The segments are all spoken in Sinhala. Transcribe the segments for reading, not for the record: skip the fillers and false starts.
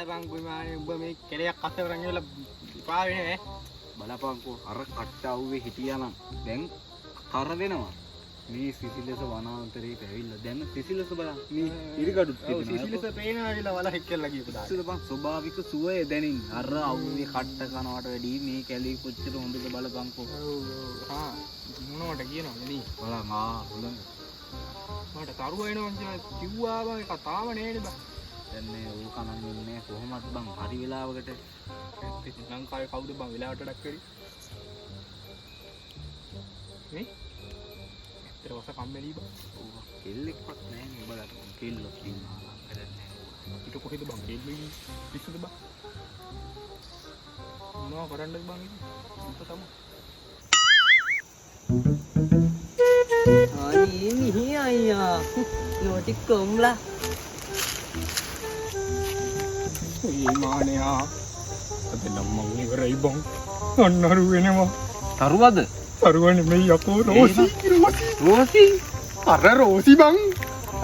බලපන් කුමාරේ උඹ මේ කෙලයක් අත කරන් ඉවල පාවෙන්නේ නේ. බලපන්කෝ අර කට්ට අවුවේ හිටියානම් දැන් කර දෙනවා. මේ සිසිලස වනාන්තරේ පැවිල්ලා දැන් සිසිලස බලන්න. මේ ඉරිගඩුත් තිබෙනවා. සිසිලස පේනවා කියලා වල හෙක්කලා ගියපු දාන. සිසිලපන් ස්වභාවික සුවය දැනින් අර අවුවේ කට්ට කනවට වැඩි මේ කැලේ කොච්චර හොඳද බලපන්කෝ. හා මොනවට කියනවද නේ? බලන්න හොඳයි. මට කරුව එනවා කියලා කිව්වා බං කතාව නේද බං. දැන් මේ ඌ කනන් ඉන්නේ කොහොමද බං හරි වෙලාවකට ලංකාවේ කවුද බං වෙලාවට ඩක් කරි? මේ ඊතරවස කම්මැලි බං. ඌ කෙල්ලෙක්වත් නැහැ නේ බලන්න කෙල්ලොත් ඉන්නවා වැඩක් නැහැ. ඊට කොහෙද බං කෙල්ලෝ පිස්සුද බං? මොනවා කරන්නද බං ඉතින්? උන්ට තමයි. ini ayah noti komla මේ මානයා අද නම් මං ඉවරයි බං. අන්නරු වෙනවා. තරුවද? තරුව නෙමෙයි යකෝ රෝසි. රෝසි අර රෝසි බං.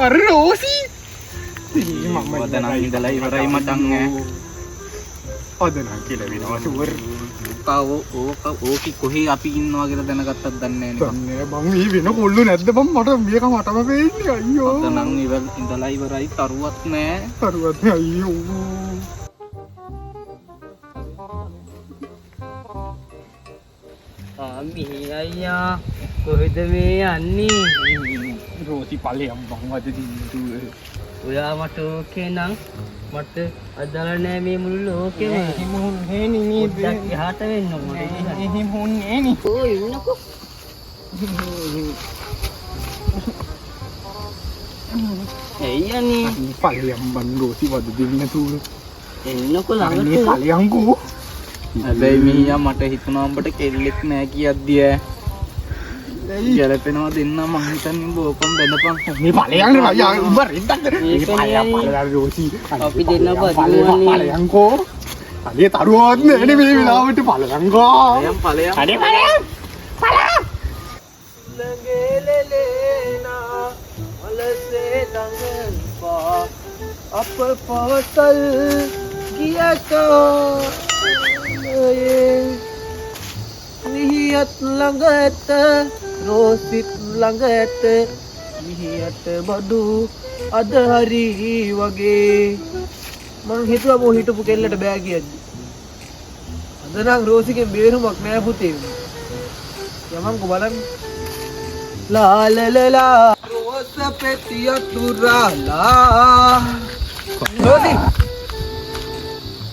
අර රෝසි. මම වදනම් ඉඳලා ඉවරයි මටන් ඈ. අද නම් කියලා වෙනවා ෂුවර්. ඕකි කොහේ අපි ඉන්නවා කියලා දැනගත්තත් දන්නේ නැහැ දන්නේ බං මේ වෙන කොල්ලෝ නැද්ද බං මට මේක මටම පේන්නේ අයියෝ. වදනම් ඉඳලා ඉවරයි තරුවත් නැහැ. තරුවත් නෑ අයියෝ. ami ayah කොහෙද මේ යන්නේ රෝසි ඵලයන් බං අද දින්දුව. ඔයා මට ඕකේ නම් මට අදාළ නෑ මේ මුළු ලෝකෙම එහෙම හොන්නේ නේ පොඩ්ඩක් එහාට වෙන්න ඕනේ එහෙම හොන්නේ නේ. ඕ ඉන්නකෝ එයනේ ඵලයන් බං රෝසි වද දෙන්න තුරු. එන්නකෝ මේ ළඟට ඵලයන් කෝ. හැබැයි මීයා මට හිතුණා උඹට කෙල්ලෙක් නැහැ කියද්දී ඈ. ගැලපෙනවා දෙන්න මං හිතන්නේ උඹ ඕකම බැඳපන්. මේ ඵලයන් අයියා උඹ රෙද්දක්ද? මේ ඵලයන් රෝසි. අපි දෙන්න බදිනවනේ ඵලයන් කෝ. අනේ තරුවත් නෑනේ මේ වෙලාවට ඵලයන් කෝ. ඵලයන් අනේ ඵලයන්. ලඟේලේනා වලසේ ළඟපා අප පවතල් ගියකෝ විහියත් ළඟ ඇත රෝසිත් ළඟ ඇත විහියට බඩු අද හරි වගේ මං හිතුවා මෝ හිටපු කෙල්ලට බෑ කියද්දි අද නම් රෝසිගේ බේරුමක් නෑ පුතේ යමන්කෝ බලන්න ලාලලලා රෝස පෙතිය තුරාලා රෝසි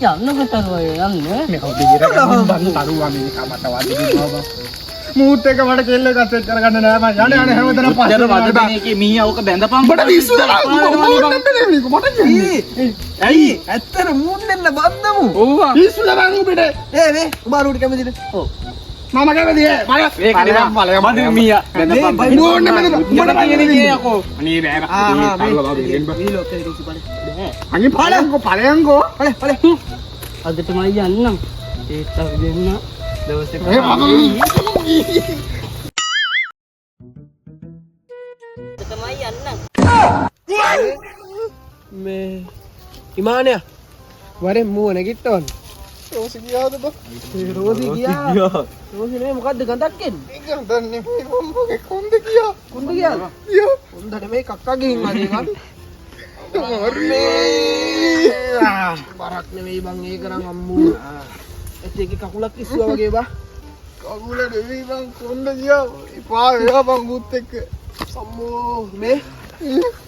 යන්නක තරුවය යන්න මේ කවුද ඉරගන්න බං තරුවා මේ කමට වදිනවා බං. මූත් එක මට කෙල්ල එකක් සෙට් කරගන්න නෑ මං යන්නේ හැමදෙනා පස්සට වදන එකේ මීයා ඕක බැඳපන්. මට විශ්වාස ඇයි ඇත්තට මූත් දෙන්න බන්දමු ඔව් පිස්සුද බං උඹට. නේ උඹාරුට කැමතිද ඔව් මම කැමති ඈ ඵලයන් මදින මීයා බැඳපන්. ඕන්න බැඳපන්. උඹට කියන්නේ කේ යකෝ. අනේ බෑ මේ ලෝකේ රුසි බලන්න බෑ අනේ ඵලයන් කෝ පල අදට මයි යන්නම් ඒත් අපි දෙන්න දවසක තමයි යන්නම් මේ ඉමානය වරෙන් මුව නැගිට්ටවන්න රෝසි ගියාද බං? රෝසි ගියා රෝසි නේ මොකද්ද ගඳක් එන්නේ ඒක දන්නේ මේ මොම්බගේ කොන්ද ගියා. කුන්ද ගියාද ගියා. හොඳට මේ කක්කා ගිහින් වගේ ගන්න බරක් නෙවෙයි බං ඒක නම් අම්මෝ ඇත් එකේ කකුලක් ඉස්සුවා වගේ බා කකුල නෙවෙයි බං කොන්ද ගියා. එපා වෙලා බං මුත් එක්ක. අම්මෝ මේ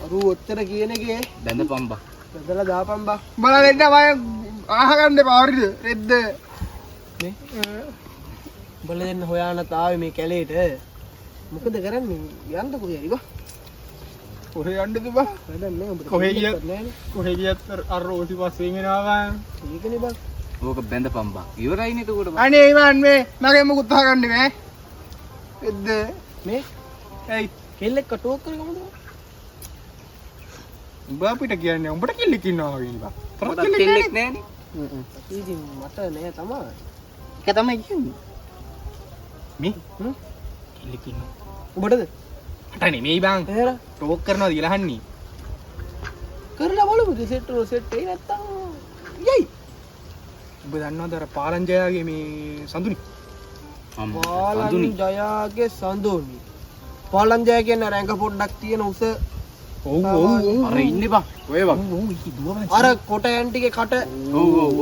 අරු ඔච්චර කියන එකේ බැඳපන් බා. බදලා දාපන් බා බලන්න මම අහගන්න එපා හරිද? රෙද්ද. මේ බල දෙන්න හොයානත් ආවේ මේ කැලේට මොකද කරන්නේ යන්න කොහේ බා කොහෙ යන්නද බං? වැඩක් නෑ උඹට කොහෙ ගියත් නෑනේ කොහෙ ගියත් අර රෝසි පස්සෙන් එනවා බං. ඒකනේ බං ඕක බැඳපන් බා. ඉවරයිනේ එතකොට බා. අනේ ඉමන් මේ මගේ මුකුත් අහගන්න මේ. රෙද්ද. මේ ඇයි කෙල්ලෙක් කටෝක් කරගෙන කොහොමද උඹ අපිට කියන්නේ උඹට කෙල්ලෙක් ඉන්නවා වගේ නේ බං. පොඩක් කෙල්ලෙක් නෑනේ. ඉතින් මට නෑ තමයි ඒක තමයි කියන්නේ. මේ හ්ම් කෙල්ලෙක් ඉන්නවා. උඹටද මට නෙමෙයි බං. එහෙර ටෝක් කරනවාද කියලා අහන්නේ. කරලා බලමුද සෙට් සෙට් ඒ නැත්තම් යයි ඔබ දන්නවද අර පාලංජයාගේ මේ සඳුනි? පාලංජයාගේ සඳුනි. පාලංජය කියන්නේ අර ඇඟ පොඩ්ඩක් තියෙන උස. ඔව් අර ඉන්නේ බං. ඔය බං. අර කොට ඇන්ටිගේ කට. ඔව්.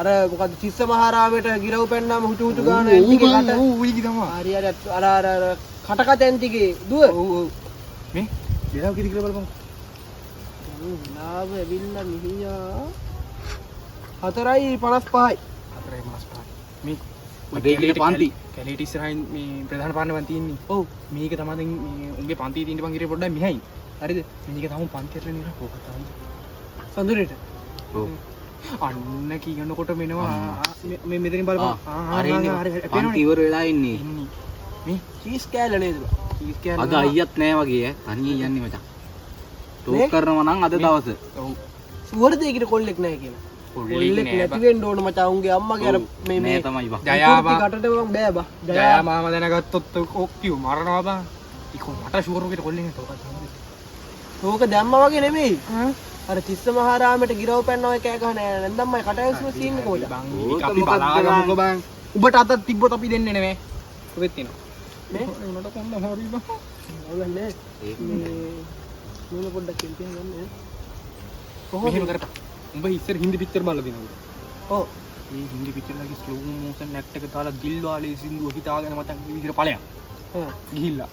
අර මොකද්ද තිස්ස මහරාමයට ගිරව් පැන්නාම හුටු හුටු ගාන ඇන්ටිගේ කට. ඔව් ඊකි තමයි. හරි හරි අර කටකත ඇන්ටිගේ දුව. ඔව්. මේ දෙලාව කිරි කියලා බලපන්. ලාභ ඇවිල්ලා මිහියා 4.55යි. 4.55. මේ අදේ ඉන්නේ පන්ති. කැලේට ඉස්සරහින් මේ ප්‍රධාන පාරණවන් තියෙන්නේ. ඔව්. මේක තමයි දැන් මේ උන්ගේ පන්තියේ තියෙන බං ඉරේ පොඩ්ඩක් මෙහයි. හරිද? මේක තමයි පන්තියට නේද ඕක තමයි. සඳුරේට. ඔව්. අන්න කියනකොට මෙනවා මේ මෙතනින් බලපන්. අර ඉන්නේ පන්ති ඉවර වෙලා ඉන්නේ. මේ චීස් කෑල්ල නේද? කීස් කියන්නේ අද අයියත් නෑ වගේ ඈ. තනියෙන් යන්නේ මචං. ටෝක් කරනවා නම් අද දවසේ. ඔව්. සුවරද ඒකට කොල්ලෙක් නැහැ කියලා. කොල්ලෙක් නැති වෙන්න ඕන මචං. උන්ගේ අම්මගේ අර මේ නෑ තමයි බං. ජයාබා කටට මම බෑ බා. ජයා මාම දැනගත්තොත් ඔක්කියු මරනවා බං. ඉකෝ මට ෂුවර් උකට කොල්ලෙන් තෝකත්. ඕක දැම්මා වගේ නෙමෙයි. අර තිස්ස මහරාමයට ගිරව පැන්නා ඔය කෑ ගහන නැන්දම්මයි කටයුස්ම සීන් එක කොහෙද? බං අපි බලාගමුකෝ බං. උඹට අතක් තිබ්බොත් අපි දෙන්නේ නෙමෙයි. ඔබෙත් තිනවා. මේ උනට කොන්න හරි බං. ඔයගොල්ලෝ මේ පොඩ්ඩක් කෙල්පිය ගන්න. මෙහෙම කරපන්. උඹ ඉස්සර හින්දි පික්චර් බලලා දිනවද? ඔව්. මේ හින්දි පික්චර් එකේ ස්ලෝ මෝෂන් ඇක්ට් එක දාලා දිල්වාලේ සින්දුව හිතාගෙන මතක් විදිහට ඵලයක්. ගිහිල්ලා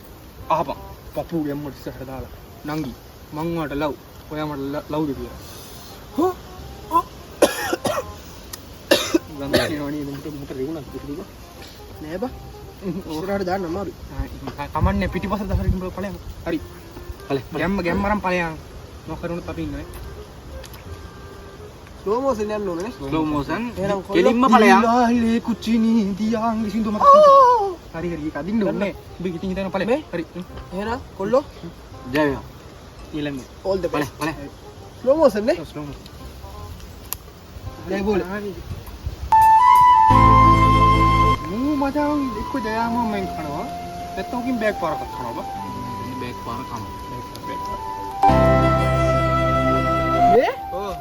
අහපන්. පපු ගැම්මට ඉස්සරහට දාලා. නංගි මං වට ලව්. ඔයා මට ලව්ද කියලා. හො? ගන්න කියනවනේ මුට රෙවුණක් කිව්වද? නෑ බා. ඉස්සරහට දාන්න අමාරුයි. කමන්නේ පිටිපස්සට දාලා ඉන්න ඵලයක්. හරි. ගැම්මරම් ඵලයක්. නොකරුණොත් අපි ඉන්නේ. ස්ලෝ මෝෂන් යන්න ඕනේ නේ. ස්ලෝ මෝෂන් එහෙනම් කොල්ලෝ කෙලින්ම ඵලයක්. ලාලේ කුචිනි දියාංගි සින්දුව මතක. හරි හරි ඒක අදින්න ඕනේ. උඹ ඉතින් හිතන ඵලෙ. හරි. එහෙනම් කොල්ලෝ ජය වේවා. ඊළඟ all the ඵලෙ best. ඵලෙ. ස්ලෝ මෝෂන් නේ. Slow motion. දැන් බෝල. මූ මචං එක්ක ජයා මම මෙන් කනවා. නැත්නම් උකින් බෑග් පාරක් කනවා බා. බෑග් පාර කම. මේ? ඔව්.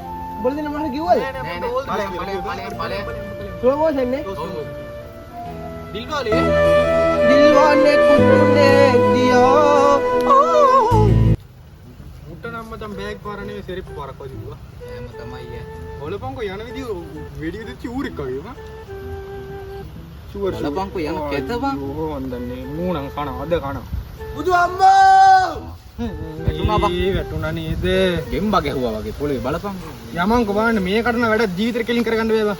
බෝල දෙන්න මට කිව්වද? ඵලෙ. ස්ලෝ මෝෂන් නේ. දිල්වාලේ දිල්වානේ කුටුනේ දියා. මුට්ට නම් මචං බෑග් පාර නෙවෙයි සෙරිප් පාරක් වගේ දුවා. එහෙම තමයි ඈ. බලපන්කෝ යන විදිය වෙඩි විදිච්ච ඌරෙක් වගේ බා. ෂුවර් බලපන්කෝ යන කෙත බං. ඕ වන්දන්නේ මූණන් කන අද කන. බුදු අම්මා! වැටුණා බං. වැටුණා නේද? ගෙම්බා ගැහුවා වගේ පොළවේ බලපන්කෝ. යමන්කෝ බලන්න මේ කරන වැඩ ජීවිතේ කෙලින් කරගන්න බෑ බා.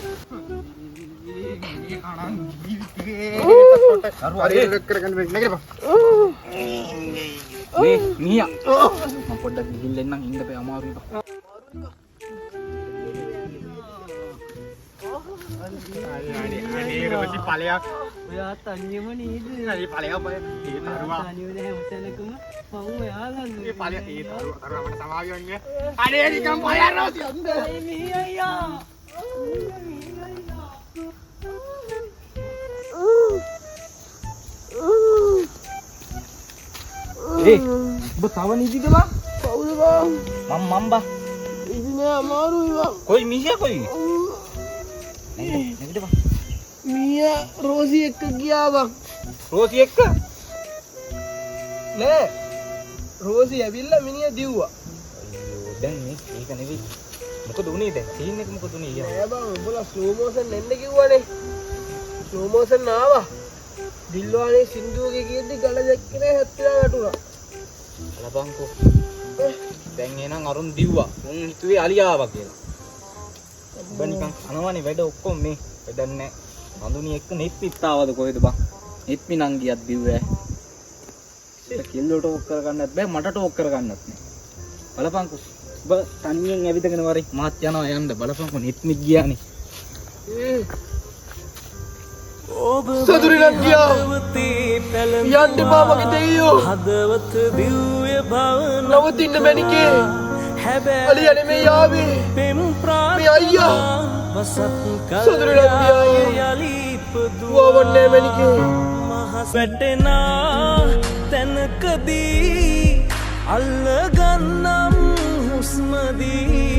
හරි කරගන්න බෑ නේද බා? මේ මියා. මම පොඩ්ඩක් ගිහින් එන්නම් ඉන්න බෑ අමාරුයි බං. අනේ රෝසි ඵලයක්. ඔයා තනියම නේද? අනේ ඵලයක් බය. ඒ තරුවා. තනියම හැමතැනකම මම ඔයාලා ඒ ඵලයක් ඒ තරුවා මට සමාවි වන්නේ. අනේ නිකන් ඵලයක් රෝසි. මේ අයියා. ඒ ඔබ තව නිදිද බා? කවුද බං? මම් බා. ඉතින් අමාරුයි බං. කොයි මිසියා කොයි? නැගිට බං. මියා රෝසි එක්ක ගියා බං. රෝසි එක්ක? නෑ. රෝසි ඇවිල්ලා මිනිහා දිව්වා. අයියෝ දැන් මේ ඒක නෙවෙයි. මොකද උනේ දැන්? සීන් එක මොකද උනේ ඊයා? නෑ බං උඹලා ස්ලෝ මෝෂන් එන්න කිව්වනේ. ස්ලෝ මෝෂන් ආවා. දිල්වානේ සින්දුවගේ කියෙද්දි ගල දැක්කේ හැත්තිලා වැටුණා. බලපන්කෝ. දැන් එනං අරුන් දිව්වා. උන් හිතුවේ අලියාවා කියලා. ඔබ නිකන් අනවනේ වැඩ ඔක්කොම මේ වැඩක් නැහැ. හඳුනි එක්ක නෙත්පිත් ආවද කොහෙද බං? නෙත්පි නං ගියත් දිව්වේ. ඒක කිල්ලෝ ටෝක් කරගන්නත් බෑ මට ටෝක් කරගන්නත් නෑ. බලපන්කෝ. ඔබ තනියෙන් ඇවිදගෙන වරි මාත් යනවා යන්න බලපන්කෝ නෙත්මිත් ගියානේ. සතුරින් ගියා. යන්න එපා මගේ දෙයියෝ. හදවත දිව්‍ය භවන නවතින්න මැනිකේ. අලියා නෙමෙයි ආවේ. පෙම් ප්‍රාණ මේ අයියා. වසත් සතුරින් ගියා. දුවවන්නේ මැනිකේ. මහස් වැටෙනා තැනකදී අල්ලගන්නම් හුස්මදී